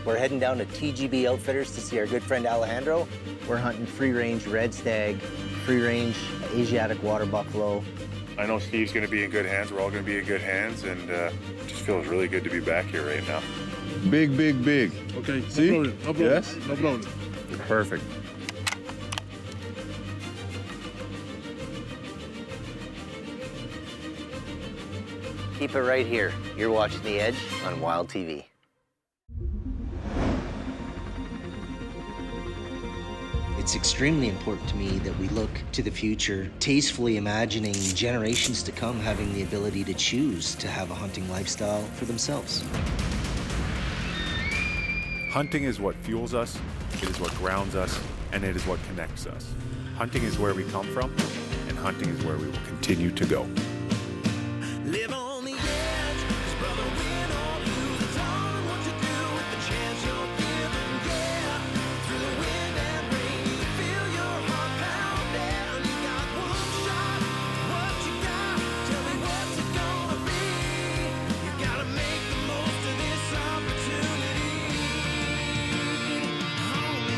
We're heading down to TGB Outfitters to see our good friend Alejandro. We're hunting free-range red stag, free-range Asiatic water buffalo. I know Steve's going to be in good hands. We're all going to be in good hands, and it just feels really good to be back here right now. Big, big, big. Okay, See? no problem. No problem. Yes? No problem. Perfect. Keep it right here. You're watching The Edge on Wild TV. It's extremely important to me that we look to the future, tastefully imagining generations to come having the ability to choose to have a hunting lifestyle for themselves. Hunting is what fuels us, it is what grounds us, and it is what connects us. Hunting is where we come from, and hunting is where we will continue to go. Live on the edge, 'cause brother, win or lose, it's all in what you do with the chance you're given. Yeah, through the wind and rain, you feel your heart pounding. You got one shot, what you got? Tell me what's it gonna be? You gotta make the most of this opportunity. On the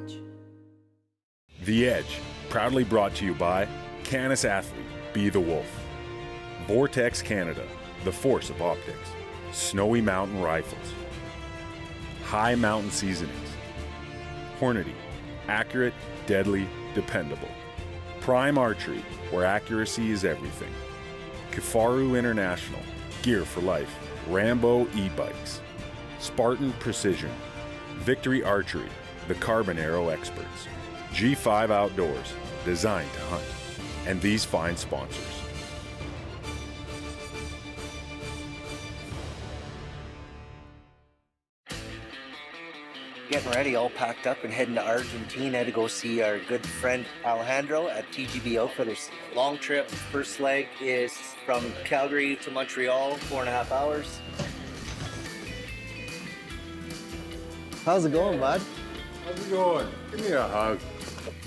edge. The Edge, proudly brought to you by Canis Athlete, Be the Wolf. Vortex Canada, the force of optics. Snowy Mountain Rifles. High Mountain Seasonings. Hornady, accurate, deadly, dependable. Prime Archery, where accuracy is everything. Kifaru International, gear for life. Rambo e-bikes. Spartan Precision. Victory Archery, the carbon arrow experts. G5 Outdoors, designed to hunt. And these fine sponsors. Getting ready, all packed up and heading to Argentina to go see our good friend Alejandro at TGB Outfitters. Long trip, first leg is from Calgary to Montreal, 4.5 hours. How's it going, bud? How's it going? Give me a hug.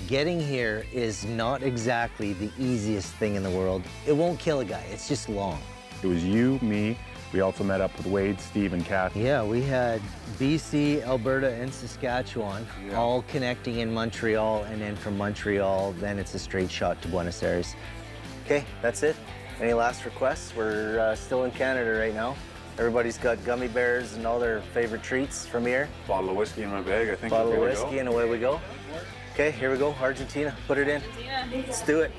Getting here is not exactly the easiest thing in the world. It won't kill a guy, it's just long. It was you, me. We also met up with Wade, Steve, and Kathy. Yeah, we had BC, Alberta, and Saskatchewan all connecting in Montreal, and then from Montreal, then it's a straight shot to Buenos Aires. Okay, that's it. Any last requests? We're still in Canada right now. Everybody's got gummy bears and all their favorite treats from here. Bottle of whiskey in my bag. I think Bottle we're of good to whiskey, go. and away we go. Okay, here we go, Argentina. Put it in. Let's do it.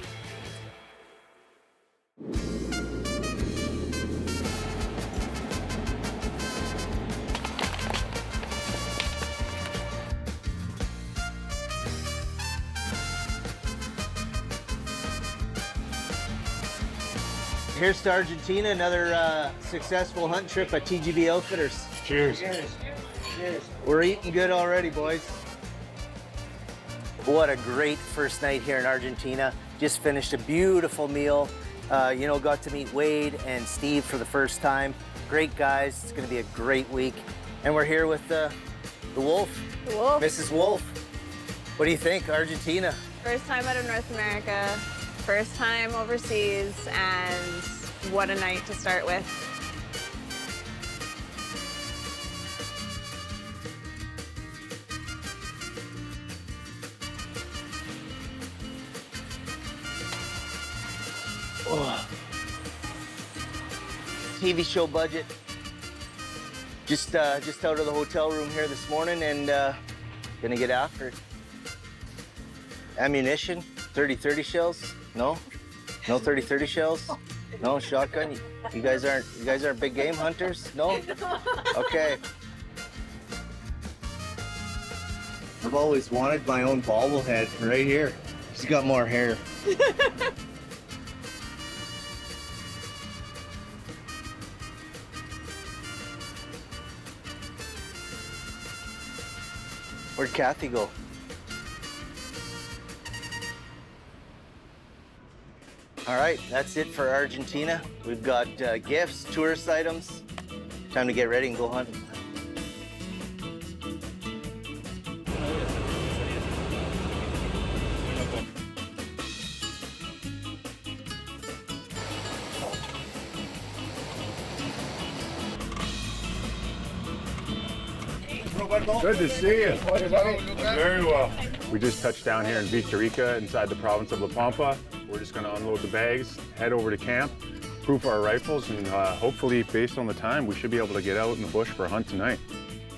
Here's to Argentina, another successful hunt trip at TGB Outfitters. Cheers. Cheers. We're eating good already, boys. What a great first night here in Argentina. Just finished a beautiful meal. Got to meet Wade and Steve for the first time. Great guys. It's going to be a great week. And we're here with the Wolf. The Wolf. Mrs. Wolf. What do you think, Argentina? First time out of North America, first time overseas, and what a night to start with. Oh. TV show budget. Just out of the hotel room here this morning and gonna get after it. Ammunition, 30-30 shells? No? No 30-30 shells? No shotgun? You guys aren't big game hunters? No? Okay. I've always wanted my own bobblehead right here. She's got more hair. Where'd Kathy go? All right, that's it for Argentina. We've got gifts, tourist items. Time to get ready and go hunting. Good to see you. Very well. We just touched down here in Vista Rica inside the province of La Pampa. We're just going to unload the bags, head over to camp, proof our rifles, and hopefully, based on the time, we should be able to get out in the bush for a hunt tonight.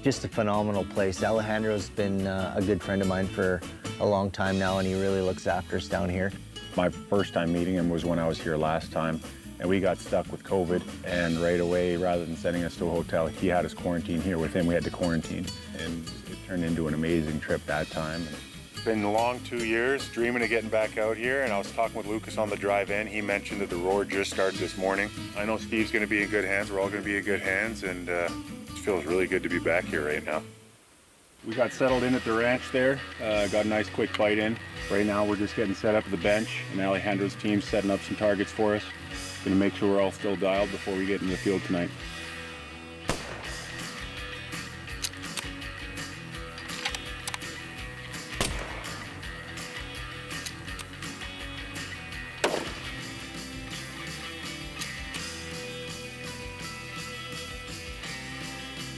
Just a phenomenal place. Alejandro's been a good friend of mine for a long time now, and he really looks after us down here. My first time meeting him was when I was here last time, and we got stuck with COVID, and right away, rather than sending us to a hotel, he had us quarantine here with him. We had to quarantine, and it turned into an amazing trip that time. It's been a long 2 years, dreaming of getting back out here, and I was talking with Lucas on the drive in. He mentioned that the roar just started this morning. I know Steve's going to be in good hands. We're all going to be in good hands, and it feels really good to be back here right now. We got settled in at the ranch there, got a nice quick bite in. Right now we're just getting set up at the bench, and Alejandro's team's setting up some targets for us. Gonna make sure we're all still dialed before we get in the field tonight.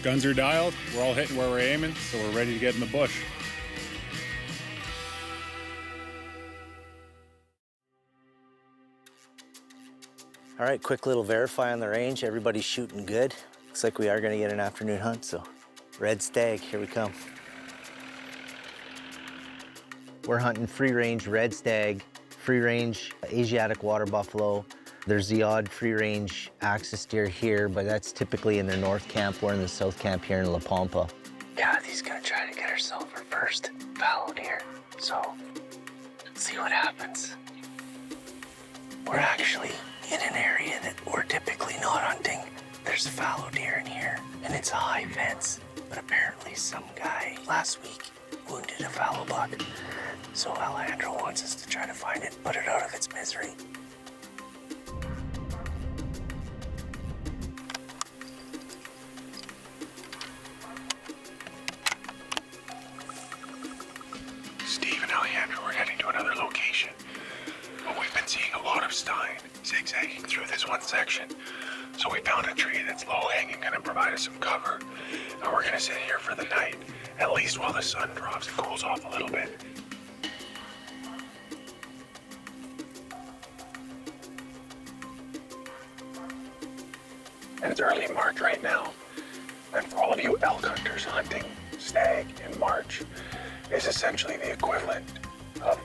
Guns are dialed, we're all hitting where we're aiming, so we're ready to get in the bush. All right, quick little verify on the range. Everybody's shooting good. Looks like we are gonna get an afternoon hunt, so red stag, here we come. We're hunting free-range red stag, free-range Asiatic water buffalo. There's the odd free-range axis deer here, but that's typically in their north camp. We're in the south camp here in La Pampa. Kathy's gonna try to get herself her first fallow deer, so see what happens. We're actually in an area that we're typically not hunting. There's a fallow deer in here, and it's a high fence, but apparently some guy last week wounded a fallow buck. So Alejandro wants us to try to find it, put it out of its misery. Steve and Alejandro are heading to another location, but we've been seeing a lot of Stein zigzagging through this one section. So we found a tree that's low-hanging, gonna provide us some cover, and we're gonna sit here for the night, at least while the sun drops and cools off a little bit. And it's early March right now, and for all of you elk hunters, hunting stag in March is essentially the equivalent of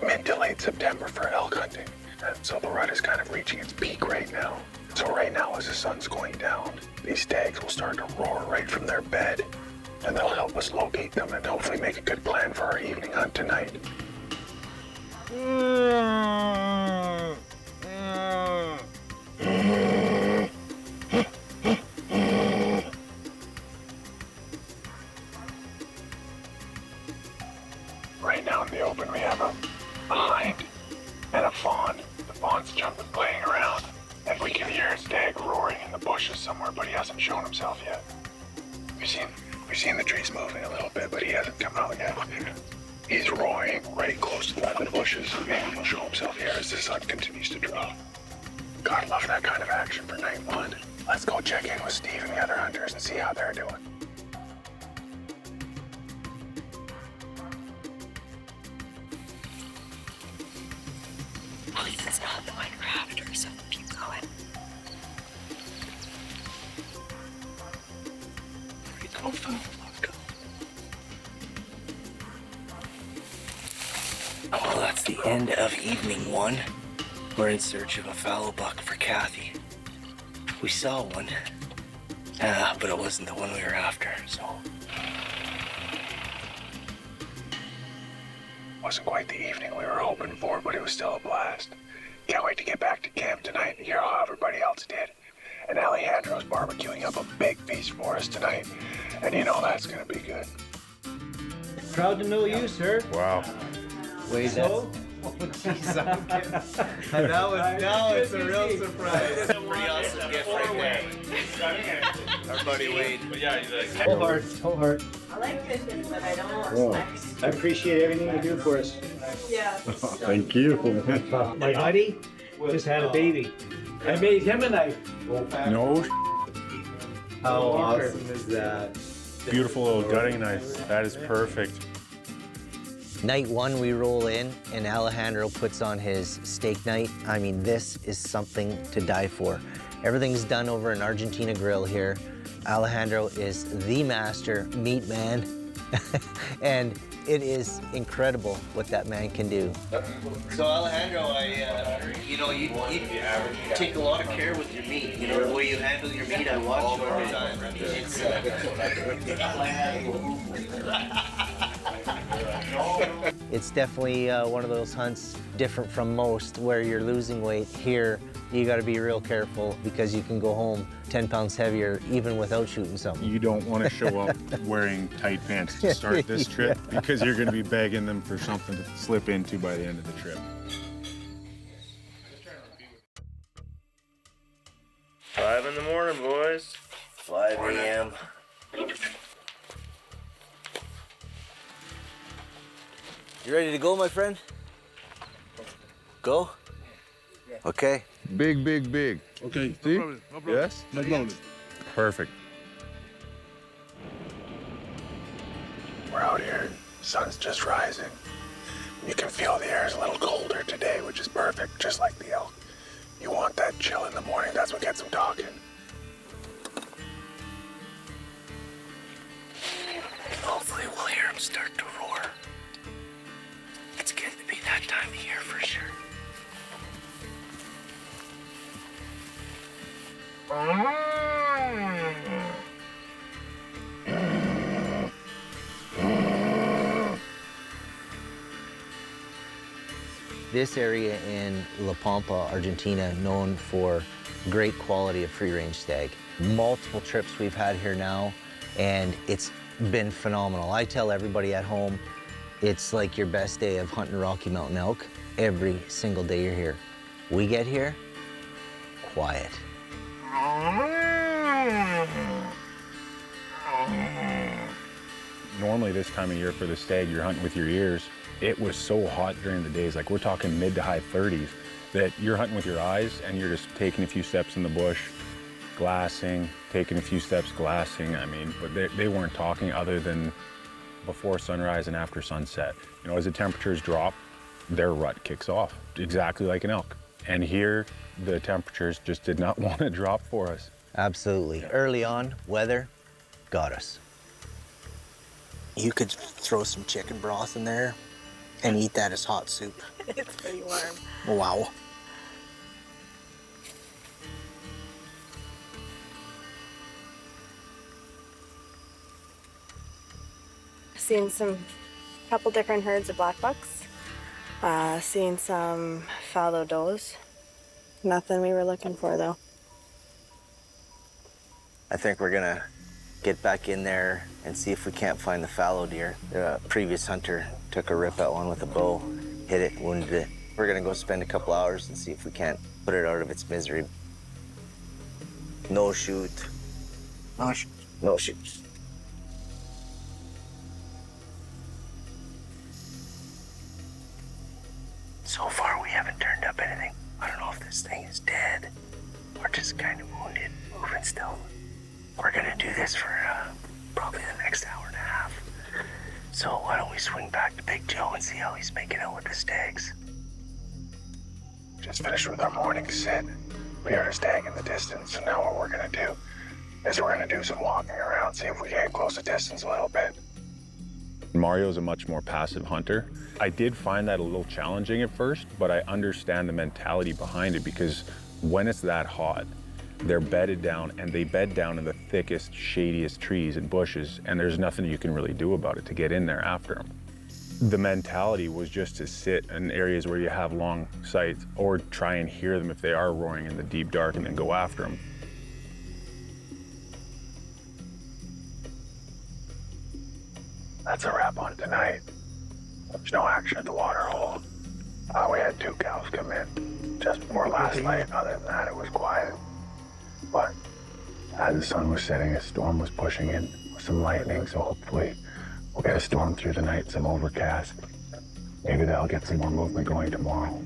mid to late September for elk hunting. And so the rut is kind of reaching its peak right now. So right now, as the sun's going down, these stags will start to roar right from their bed, and that'll help us locate them and hopefully make a good plan for our evening hunt tonight. Right now in the open, we have a hind and a fawn. The fawn's jumping, playing around, and we can hear a stag roaring in the bushes somewhere, but he hasn't shown himself yet. We've seen the trees moving a little bit, but he hasn't come out yet. He's roaring right close to the bushes. Maybe he'll show himself here as the sun continues to drop. God, love that kind of action for night one. Let's go check in with Steve and the other hunters and see how they're doing. At least it's not the one we're after, so keep going. Here we go, folks. Let's go. Well, that's the end of evening one. We're in search of a fallow buck for Kathy. We saw one, but it wasn't the one we were after, so. Wasn't quite the evening we were hoping for, but it was still a blast. Can't wait to get back to camp tonight and hear how everybody else did. And Alejandro's barbecuing up a big feast for us tonight, and you know that's gonna be good. Proud to know you, sir. Wow. Wait, So? now it's a real surprise. Pretty awesome gift right there. Our buddy Wade. Whole heart. I like fishing, but I don't. I appreciate everything you do for us. Yeah. Thank you. My buddy just had a baby. I made him a knife. No. How awesome is that? Beautiful little gutting knife. That is perfect. Night one, we roll in, and Alejandro puts on his steak night. I mean, this is something to die for. Everything's done over an Argentina grill here. Alejandro is the master meat man, and it is incredible what that man can do. So Alejandro, you know, you take a lot of care with your meat. You know, the way you handle your meat, I watch you all the time. It's definitely one of those hunts different from most where you're losing weight. Here, you got to be real careful because you can go home 10 pounds heavier even without shooting something. You don't want to show up wearing tight pants to start this trip because you're going to be begging them for something to slip into by the end of the trip. 5 in the morning, boys. 5 a.m. You ready to go, my friend? Go? Okay. Big, big, big. Okay, See? no problem. No problem. Yes? No problem. Perfect. We're out here. Sun's just rising. You can feel the air is a little colder today, which is perfect, just like the elk. You want that chill in the morning, that's what gets them talking. Hopefully we'll hear him start to roar. It's getting to be that time of year for sure. This area in La Pampa, Argentina, known for great quality of free-range stag. Multiple trips we've had here now, and it's been phenomenal. I tell everybody at home, it's like your best day of hunting Rocky Mountain elk every single day you're here. We get here, quiet. Normally this time of year for the stag, you're hunting with your ears. It was so hot during the days, like we're talking mid to high 30s, that you're hunting with your eyes and you're just taking a few steps in the bush, glassing, taking a few steps, glassing. I mean, but they weren't talking other than before sunrise and after sunset. You know, as the temperatures drop, their rut kicks off, exactly like an elk. And here, the temperatures just did not want to drop for us. Absolutely. Early on, weather got us. You could throw some chicken broth in there and eat that as hot soup. It's pretty warm. Wow. Seen couple different herds of black bucks. Seen some fallow does. Nothing we were looking for though. I think we're gonna get back in there and see if we can't find the fallow deer. The previous hunter took a rip at one with a bow, hit it, wounded it. We're gonna go spend a couple hours and see if we can't put it out of its misery. No shoot. No shoot. No shoot. So far, we haven't turned up anything. I don't know if this thing is dead or just kind of wounded, moving still. We're gonna do this for probably the next hour and a half. So why don't we swing back to Big Joe and see how he's making out with the stags? Just finished with our morning sit. We heard a stag in the distance, so now what we're gonna do is we're gonna do some walking around, see if we can get close the distance a little bit. Mario's a much more passive hunter. I did find that a little challenging at first, but I understand the mentality behind it because when it's that hot, they're bedded down and they bed down in the thickest, shadiest trees and bushes, and there's nothing you can really do about it to get in there after them. The mentality was just to sit in areas where you have long sights or try and hear them if they are roaring in the deep dark and then go after them. That's a wrap on tonight. There's no action at the water hole. We had 2 cows come in just before last night. Other than that, it was quiet. But as the sun was setting, a storm was pushing in with some lightning, so hopefully we'll get a storm through the night, some overcast. Maybe that'll get some more movement going tomorrow.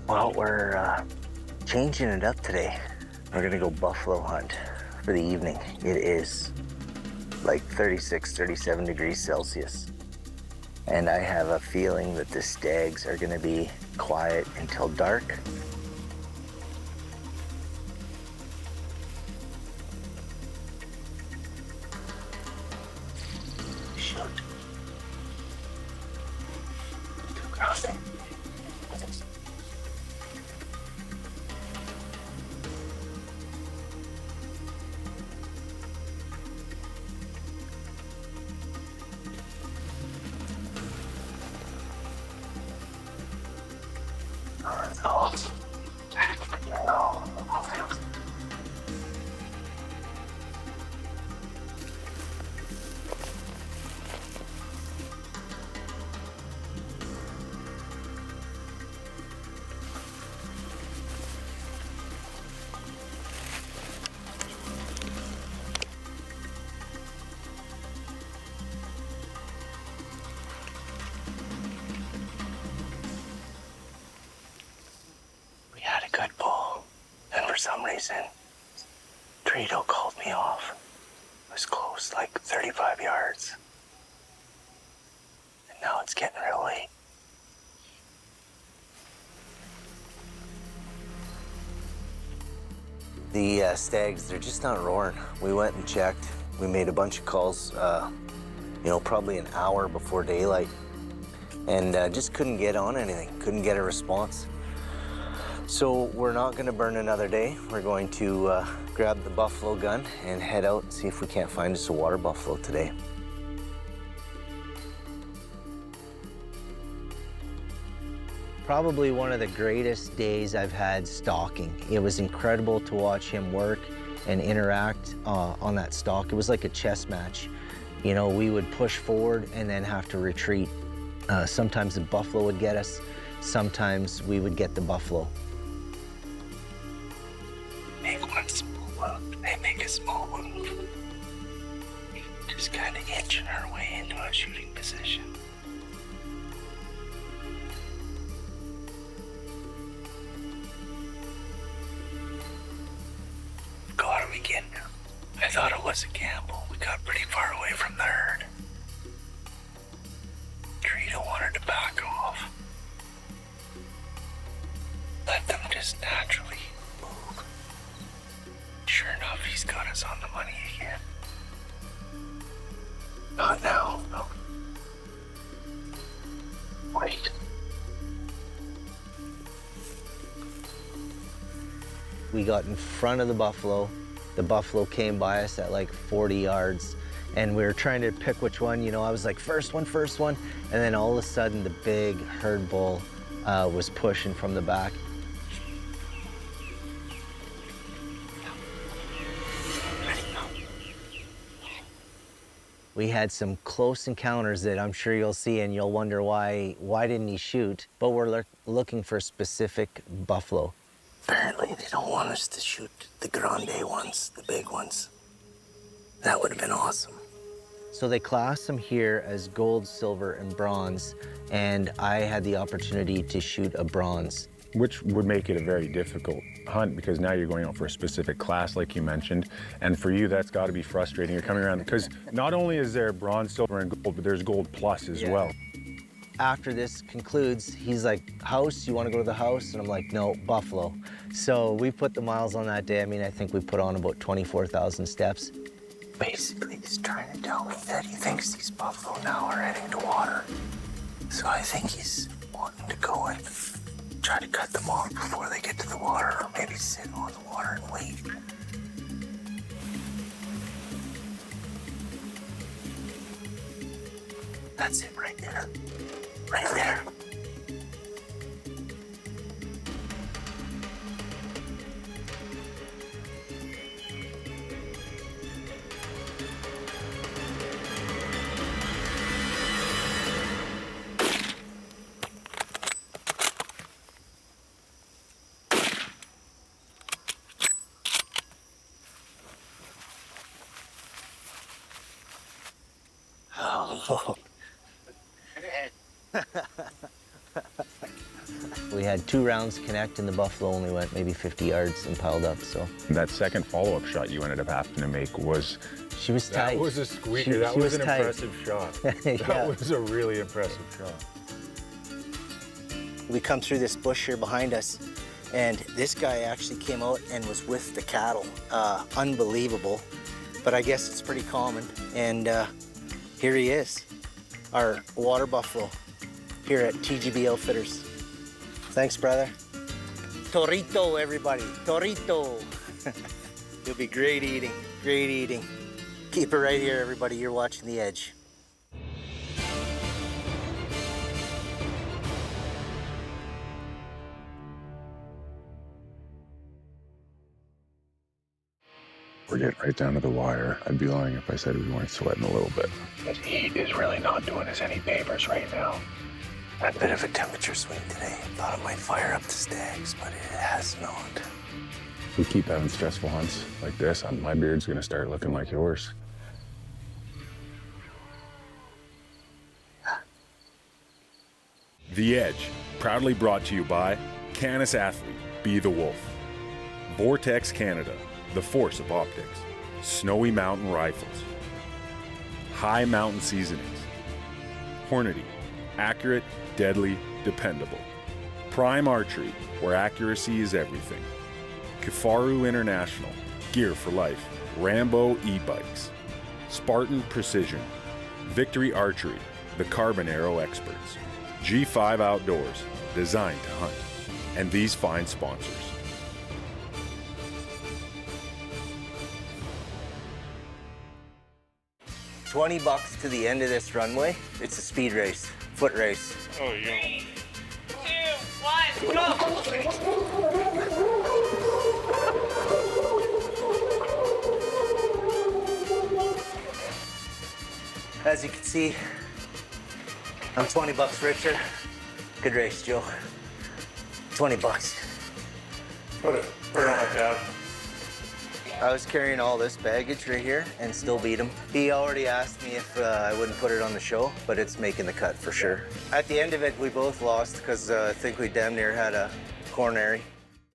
Well, we're Changing it up today. We're gonna go buffalo hunt for the evening. It is like 36, 37 degrees Celsius. And I have a feeling that the stags are gonna be quiet until dark. Shoot. Too grounding. We had a good bull, and for some reason, Trito called me off. It was close, like 35 yards. And now it's getting real late. The stags, they're just not roaring. We went and checked. We made a bunch of calls, probably an hour before daylight. And just couldn't get on anything, couldn't get a response. So we're not gonna burn another day. We're going to grab the buffalo gun and head out and see if we can't find us a water buffalo today. Probably one of the greatest days I've had stalking. It was incredible to watch him work and interact on that stalk. It was like a chess match. You know, we would push forward and then have to retreat. Sometimes the buffalo would get us, sometimes we would get the buffalo. Make one small move, they make a small move. Just kind of inching our way into a shooting position. Got him again. I thought it was a gamble. We got pretty far away from the herd. Trito wanted to back off. Let them just naturally move. Sure enough, he's got us on the money again. Not now, no. Wait. We got in front of the buffalo. The buffalo came by us at like 40 yards and we were trying to pick which one. You know, I was like, first one. And then all of a sudden the big herd bull was pushing from the back. We had some close encounters that I'm sure you'll see and you'll wonder why didn't he shoot? But we're looking for specific buffalo. Apparently they don't want us to shoot the grande ones, the big ones. That would have been awesome. So they class them here as gold, silver, and bronze, and I had the opportunity to shoot a bronze. Which would make it a very difficult hunt because now you're going out for a specific class like you mentioned. And for you, that's gotta be frustrating. You're coming around, because not only is there bronze, silver, and gold, but there's gold plus as well. After this concludes, he's like, house, you wanna go to the house? And I'm like, no, buffalo. So we put the miles on that day. I mean, I think we put on about 24,000 steps. Basically, he's trying to tell me that he thinks these buffalo now are heading to water. So I think he's wanting to go and try to cut them off before they get to the water, or maybe sit on the water and wait. That's it right there. Right there. We had had 2 rounds connect, and the buffalo only went maybe 50 yards and piled up. So That second follow-up shot you ended up having to make was... she was tight. That was a squeaker. She That was was an tight. impressive shot. Yeah. That was a really impressive shot. We come through this bush here behind us, and this guy actually came out and was with the cattle. Unbelievable, but I guess it's pretty common. And here he is, our water buffalo here at TGB Outfitters. Thanks, brother. Torito, everybody, torito. It'll be great eating, great eating. Keep it right here, everybody. You're watching The Edge. We're getting right down to the wire. I'd be lying if I said we weren't sweating a little bit. This heat is really not doing us any favors right now. A bit of a temperature swing today. Thought it might fire up the stags, but it has not. If we keep having stressful hunts like this, my beard's gonna start looking like yours. The Edge, proudly brought to you by Canis Athlete, Be the Wolf. Vortex Canada, the force of optics. Snowy Mountain Rifles. High Mountain Seasonings. Hornady, accurate, deadly, dependable. Prime Archery, where accuracy is everything. Kifaru International, gear for life. Rambo e-bikes. Spartan Precision. Victory Archery, the carbon arrow experts. G5 Outdoors, designed to hunt. And these fine sponsors. $20 to the end of this runway. It's a speed race, foot race. Oh, yeah. 3, 2, 1, go! As you can see, I'm $20 richer. Good race, Joe. $20. Put it on my tab. I was carrying all this baggage right here and still beat him. He already asked me if I wouldn't put it on the show, but it's making the cut for sure. At the end of it, we both lost because I think we damn near had a coronary.